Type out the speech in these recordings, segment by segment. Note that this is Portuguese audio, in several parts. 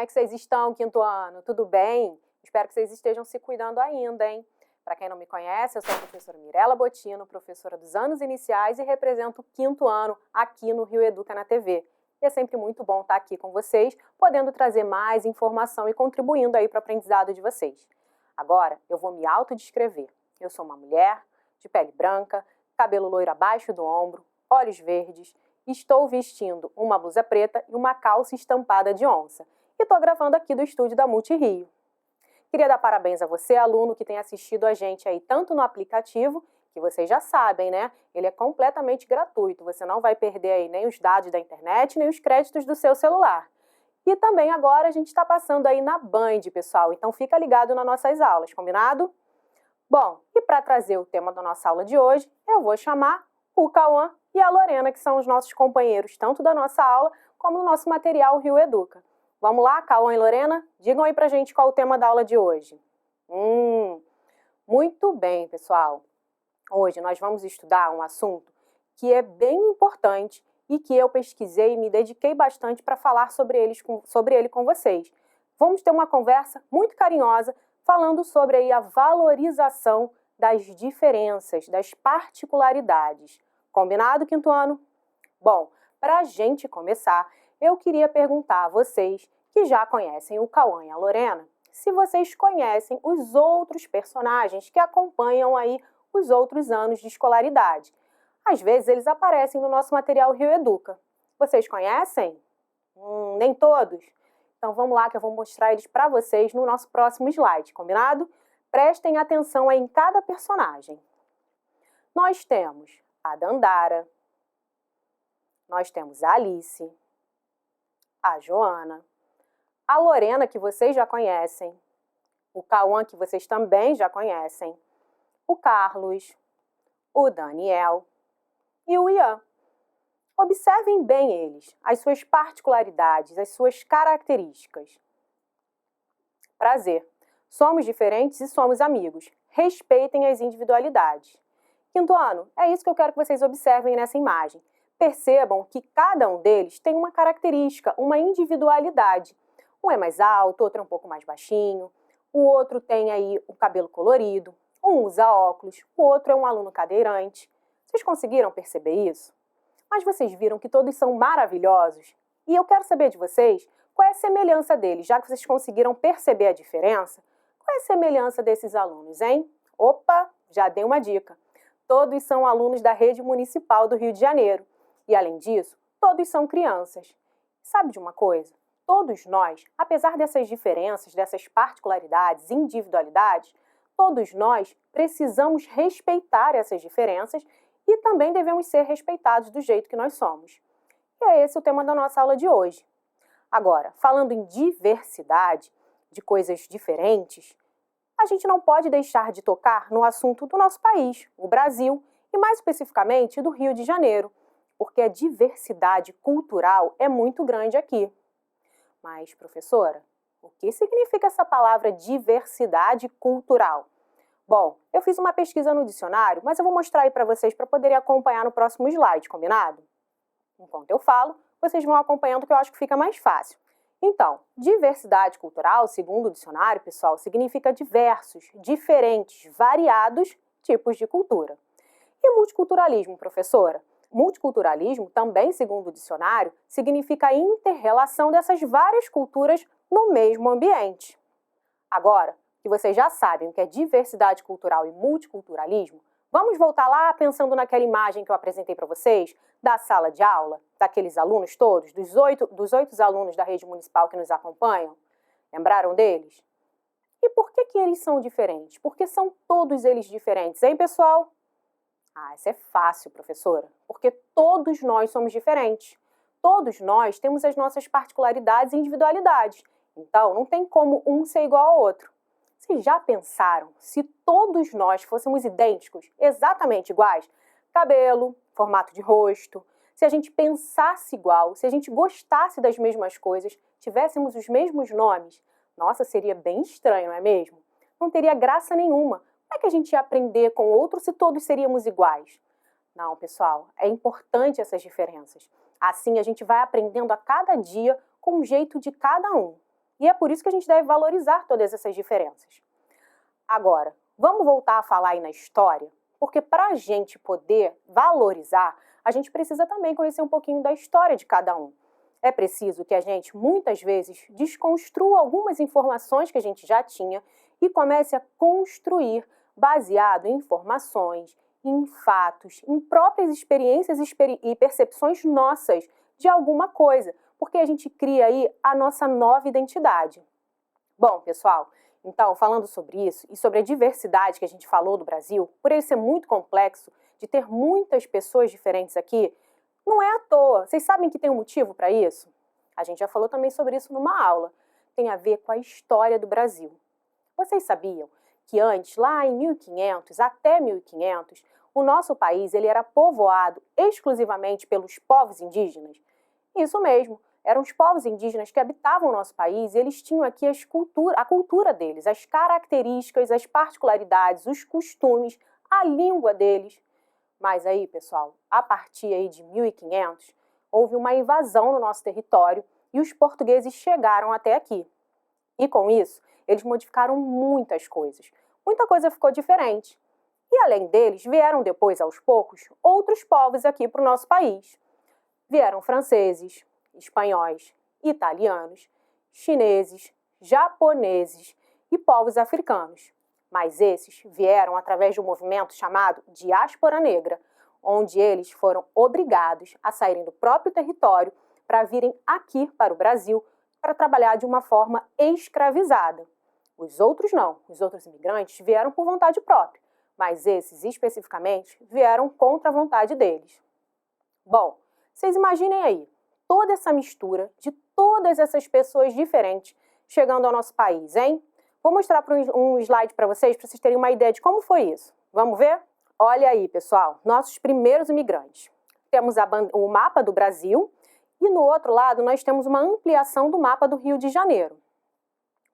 é que vocês estão, quinto ano? Tudo bem? Espero que vocês estejam se cuidando ainda, hein? Para quem não me conhece, eu sou a professora Mirela Botino, professora dos anos iniciais e represento o quinto ano aqui no Rio Educa na TV. E é sempre muito bom estar aqui com vocês, podendo trazer mais informação e contribuindo aí para o aprendizado de vocês. Agora, eu vou me autodescrever. Eu sou uma mulher, de pele branca, cabelo loiro abaixo do ombro, olhos verdes, estou vestindo uma blusa preta e uma calça estampada de onça. E estou gravando aqui do estúdio da Multirio. Queria dar parabéns a você, aluno, que tem assistido a gente aí tanto no aplicativo, que vocês já sabem, né? Ele é completamente gratuito, você não vai perder aí nem os dados da internet, nem os créditos do seu celular. E também agora a gente está passando aí na Band, pessoal, então fica ligado nas nossas aulas, combinado? Bom, e para trazer o tema da nossa aula de hoje, eu vou chamar o Cauã e a Lorena, que são os nossos companheiros tanto da nossa aula como do nosso material Rio Educa. Vamos lá, Cauã e Lorena? Digam aí pra gente qual é o tema da aula de hoje. Muito bem, pessoal. Hoje nós vamos estudar um assunto que é bem importante e que eu pesquisei e me dediquei bastante para falar sobre ele com vocês. Vamos ter uma conversa muito carinhosa falando sobre aí a valorização das diferenças, das particularidades. Combinado, quinto ano? Bom, para a gente começar, eu queria perguntar a vocês que já conhecem o Cauã e a Lorena, se vocês conhecem os outros personagens que acompanham aí os outros anos de escolaridade. Às vezes eles aparecem no nosso material Rio Educa. Vocês conhecem? Nem todos? Então vamos lá que eu vou mostrar eles para vocês no nosso próximo slide, combinado? Prestem atenção aí em cada personagem. Nós temos a Dandara, nós temos a Alice, a Joana, a Lorena, que vocês já conhecem, o Cauã, que vocês também já conhecem, o Carlos, o Daniel e o Ian. Observem bem eles, as suas particularidades, as suas características. Prazer. Somos diferentes e somos amigos. Respeitem as individualidades. Quinto ano, é isso que eu quero que vocês observem nessa imagem. Percebam que cada um deles tem uma característica, uma individualidade. Um é mais alto, outro é um pouco mais baixinho, o outro tem aí o cabelo colorido, um usa óculos, o outro é um aluno cadeirante. Vocês conseguiram perceber isso? Mas vocês viram que todos são maravilhosos? E eu quero saber de vocês qual é a semelhança deles, já que vocês conseguiram perceber a diferença. Qual é a semelhança desses alunos, hein? Opa, já dei uma dica. Todos são alunos da rede municipal do Rio de Janeiro. E, além disso, todos são crianças. Sabe de uma coisa? Todos nós, apesar dessas diferenças, dessas particularidades, individualidades, todos nós precisamos respeitar essas diferenças e também devemos ser respeitados do jeito que nós somos. E é esse o tema da nossa aula de hoje. Agora, falando em diversidade, de coisas diferentes, a gente não pode deixar de tocar no assunto do nosso país, o Brasil, e mais especificamente do Rio de Janeiro, porque a diversidade cultural é muito grande aqui. Mas, professora, o que significa essa palavra diversidade cultural? Bom, eu fiz uma pesquisa no dicionário, mas eu vou mostrar aí para vocês para poderem acompanhar no próximo slide, combinado? Enquanto eu falo, vocês vão acompanhando que eu acho que fica mais fácil. Então, diversidade cultural, segundo o dicionário, pessoal, significa diversos, diferentes, variados tipos de cultura. E multiculturalismo, professora? Multiculturalismo, também segundo o dicionário, significa a inter-relação dessas várias culturas no mesmo ambiente. Agora, que vocês já sabem o que é diversidade cultural e multiculturalismo, vamos voltar lá pensando naquela imagem que eu apresentei para vocês, da sala de aula, daqueles alunos todos, dos oito alunos da rede municipal que nos acompanham. Lembraram deles? E por que eles são diferentes? Porque são todos eles diferentes, hein, pessoal? Isso é fácil, professora, porque todos nós somos diferentes. Todos nós temos as nossas particularidades e individualidades. Então, não tem como um ser igual ao outro. Vocês já pensaram se todos nós fôssemos idênticos, exatamente iguais? Cabelo, formato de rosto, se a gente pensasse igual, se a gente gostasse das mesmas coisas, tivéssemos os mesmos nomes, nossa, seria bem estranho, não é mesmo? Não teria graça nenhuma. Como é que a gente ia aprender com outro se todos seríamos iguais? Não, pessoal, é importante essas diferenças. Assim, a gente vai aprendendo a cada dia com o jeito de cada um. E é por isso que a gente deve valorizar todas essas diferenças. Agora, vamos voltar a falar aí na história, porque para a gente poder valorizar, a gente precisa também conhecer um pouquinho da história de cada um. É preciso que a gente, muitas vezes, desconstrua algumas informações que a gente já tinha e comece a construir baseado em informações, em fatos, em próprias experiências e percepções nossas de alguma coisa, porque a gente cria aí a nossa nova identidade. Bom, pessoal, então, falando sobre isso e sobre a diversidade que a gente falou do Brasil, por ele ser muito complexo, de ter muitas pessoas diferentes aqui, não é à toa. Vocês sabem que tem um motivo para isso? A gente já falou também sobre isso numa aula. Tem a ver com a história do Brasil. Vocês sabiam que antes, lá em 1500 até 1500, o nosso país ele era povoado exclusivamente pelos povos indígenas? Isso mesmo. Eram os povos indígenas que habitavam o nosso país e eles tinham aqui a cultura deles, as características, as particularidades, os costumes, a língua deles. Mas aí, pessoal, a partir aí de 1500, houve uma invasão no nosso território e os portugueses chegaram até aqui. E com isso, eles modificaram muitas coisas. Muita coisa ficou diferente. E além deles, vieram depois, aos poucos, outros povos aqui para o nosso país. Vieram franceses, espanhóis, italianos, chineses, japoneses e povos africanos. Mas esses vieram através de um movimento chamado Diáspora Negra, onde eles foram obrigados a saírem do próprio território para virem aqui para o Brasil para trabalhar de uma forma escravizada. Os outros não, os outros imigrantes vieram por vontade própria, mas esses especificamente vieram contra a vontade deles. Bom, vocês imaginem aí, toda essa mistura de todas essas pessoas diferentes chegando ao nosso país, hein? Vou mostrar um slide para vocês terem uma ideia de como foi isso. Vamos ver? Olha aí, pessoal, nossos primeiros imigrantes. Temos o mapa do Brasil e no outro lado nós temos uma ampliação do mapa do Rio de Janeiro.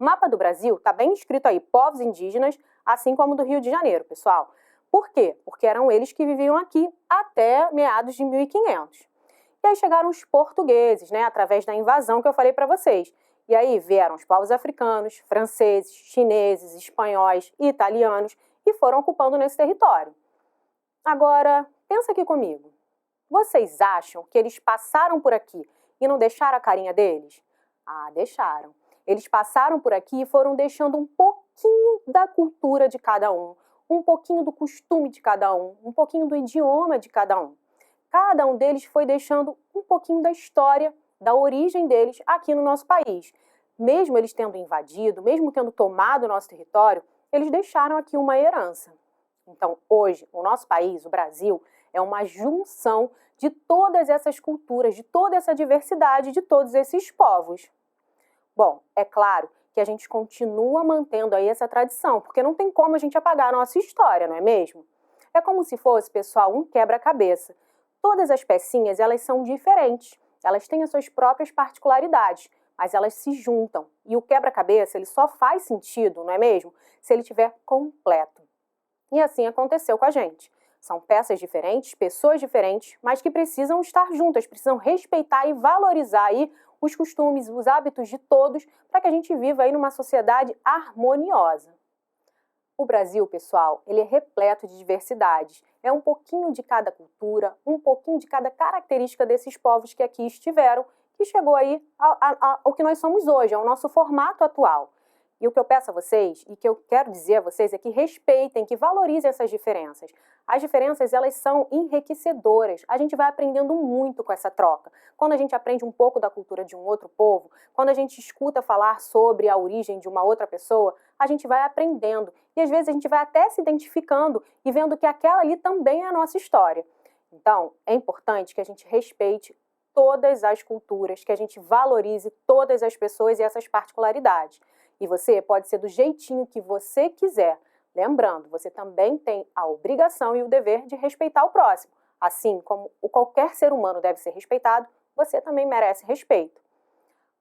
O mapa do Brasil está bem escrito aí, povos indígenas, assim como do Rio de Janeiro, pessoal. Por quê? Porque eram eles que viviam aqui até meados de 1500. E aí chegaram os portugueses, né, através da invasão que eu falei para vocês. E aí vieram os povos africanos, franceses, chineses, espanhóis e italianos e foram ocupando nesse território. Agora, pensa aqui comigo. Vocês acham que eles passaram por aqui e não deixaram a carinha deles? Ah, deixaram. Eles passaram por aqui e foram deixando um pouquinho da cultura de cada um pouquinho do costume de cada um pouquinho do idioma de cada um. Cada um deles foi deixando um pouquinho da história, da origem deles aqui no nosso país. Mesmo eles tendo invadido, mesmo tendo tomado o nosso território, eles deixaram aqui uma herança. Então, hoje, o nosso país, o Brasil, é uma junção de todas essas culturas, de toda essa diversidade, de todos esses povos. Bom, é claro que a gente continua mantendo aí essa tradição, porque não tem como a gente apagar a nossa história, não é mesmo? É como se fosse, pessoal, um quebra-cabeça. Todas as pecinhas, elas são diferentes, elas têm as suas próprias particularidades, mas elas se juntam. E o quebra-cabeça, ele só faz sentido, não é mesmo? Se ele estiver completo. E assim aconteceu com a gente. São peças diferentes, pessoas diferentes, mas que precisam estar juntas, precisam respeitar e valorizar aí os costumes, os hábitos de todos, para que a gente viva aí numa sociedade harmoniosa. O Brasil, pessoal, ele é repleto de diversidades. É um pouquinho de cada cultura, um pouquinho de cada característica desses povos que aqui estiveram, que chegou aí ao que nós somos hoje, ao nosso formato atual. E o que eu peço a vocês, e que eu quero dizer a vocês, é que respeitem, que valorizem essas diferenças. As diferenças, elas são enriquecedoras. A gente vai aprendendo muito com essa troca. Quando a gente aprende um pouco da cultura de um outro povo, quando a gente escuta falar sobre a origem de uma outra pessoa, a gente vai aprendendo. E às vezes a gente vai até se identificando e vendo que aquela ali também é a nossa história. Então, é importante que a gente respeite todas as culturas, que a gente valorize todas as pessoas e essas particularidades. E você pode ser do jeitinho que você quiser. Lembrando, você também tem a obrigação e o dever de respeitar o próximo. Assim como qualquer ser humano deve ser respeitado, você também merece respeito.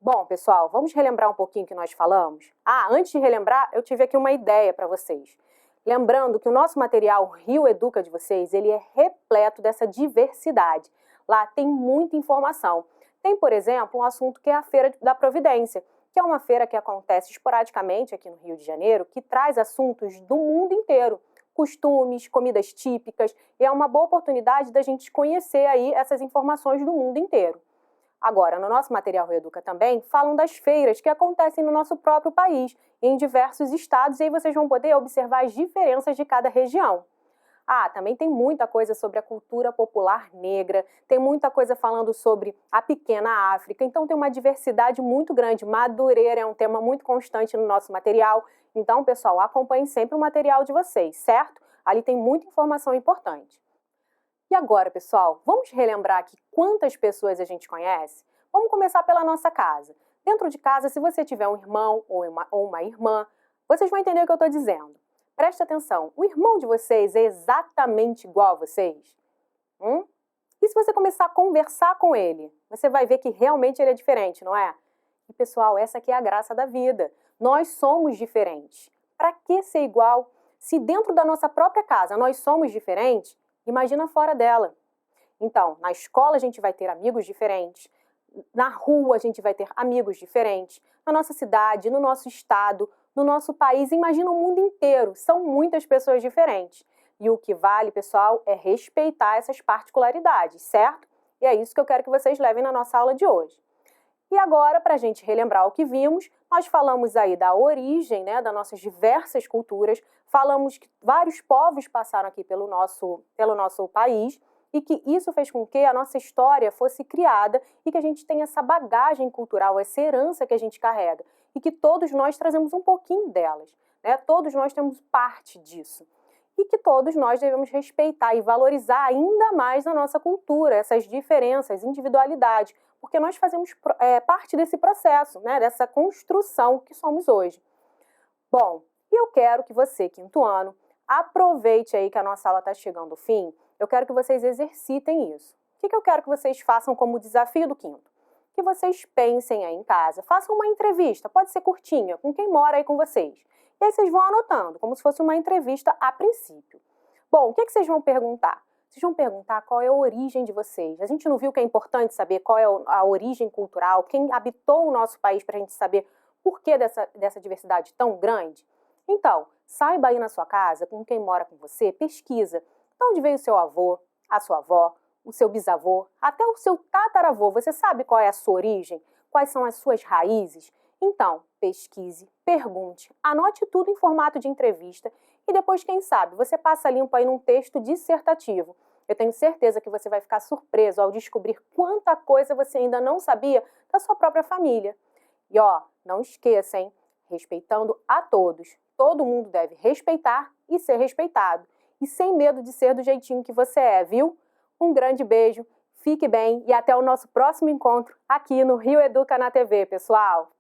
Bom, pessoal, vamos relembrar um pouquinho o que nós falamos? Antes de relembrar, eu tive aqui uma ideia para vocês. Lembrando que o nosso material Rio Educa de vocês, ele é repleto dessa diversidade. Lá tem muita informação. Tem, por exemplo, um assunto que é a Feira da Providência, que é uma feira que acontece esporadicamente aqui no Rio de Janeiro, que traz assuntos do mundo inteiro, costumes, comidas típicas, e é uma boa oportunidade da gente conhecer aí essas informações do mundo inteiro. Agora, no nosso material Reeduca também, falam das feiras que acontecem no nosso próprio país, em diversos estados, e aí vocês vão poder observar as diferenças de cada região. Ah, também tem muita coisa sobre a cultura popular negra, tem muita coisa falando sobre a pequena África, então tem uma diversidade muito grande. Madureira é um tema muito constante no nosso material, então, pessoal, acompanhem sempre o material de vocês, certo? Ali tem muita informação importante. E agora, pessoal, vamos relembrar aqui quantas pessoas a gente conhece? Vamos começar pela nossa casa. Dentro de casa, se você tiver um irmão ou uma irmã, vocês vão entender o que eu estou dizendo. Preste atenção, o irmão de vocês é exatamente igual a vocês? E se você começar a conversar com ele, você vai ver que realmente ele é diferente, não é? E, pessoal, essa aqui é a graça da vida. Nós somos diferentes. Para que ser igual? Se dentro da nossa própria casa nós somos diferentes, imagina fora dela. Então, na escola a gente vai ter amigos diferentes, na rua a gente vai ter amigos diferentes, na nossa cidade, no nosso estado, no nosso país, imagina o mundo inteiro, são muitas pessoas diferentes. E o que vale, pessoal, é respeitar essas particularidades, certo? E é isso que eu quero que vocês levem na nossa aula de hoje. E agora, para a gente relembrar o que vimos, nós falamos aí da origem, né, das nossas diversas culturas, falamos que vários povos passaram aqui pelo nosso país e que isso fez com que a nossa história fosse criada e que a gente tenha essa bagagem cultural, essa herança que a gente carrega e que todos nós trazemos um pouquinho delas, né? Todos nós temos parte disso. E que todos nós devemos respeitar e valorizar ainda mais na nossa cultura, essas diferenças, individualidades, porque nós fazemos parte desse processo, né, dessa construção que somos hoje. Bom, eu quero que você, quinto ano, aproveite aí que a nossa aula está chegando ao fim, eu quero que vocês exercitem isso. O que eu quero que vocês façam como desafio do quinto? Que vocês pensem aí em casa, façam uma entrevista, pode ser curtinha, com quem mora aí com vocês. E aí vocês vão anotando, como se fosse uma entrevista a princípio. Bom, o que vocês vão perguntar? Vocês vão perguntar qual é a origem de vocês. A gente não viu que é importante saber qual é a origem cultural, quem habitou o nosso país para a gente saber por que dessa diversidade tão grande? Então, saiba aí na sua casa, com quem mora com você, pesquisa. De onde veio o seu avô, a sua avó, o seu bisavô, até o seu tataravô. Você sabe qual é a sua origem? Quais são as suas raízes? Então, pesquise, pergunte, anote tudo em formato de entrevista e depois, quem sabe, você passa limpo aí num texto dissertativo. Eu tenho certeza que você vai ficar surpreso ao descobrir quanta coisa você ainda não sabia da sua própria família. E não esqueça, hein? Respeitando a todos. Todo mundo deve respeitar e ser respeitado. E sem medo de ser do jeitinho que você é, viu? Um grande beijo, fique bem e até o nosso próximo encontro aqui no Rio Educa na TV, pessoal!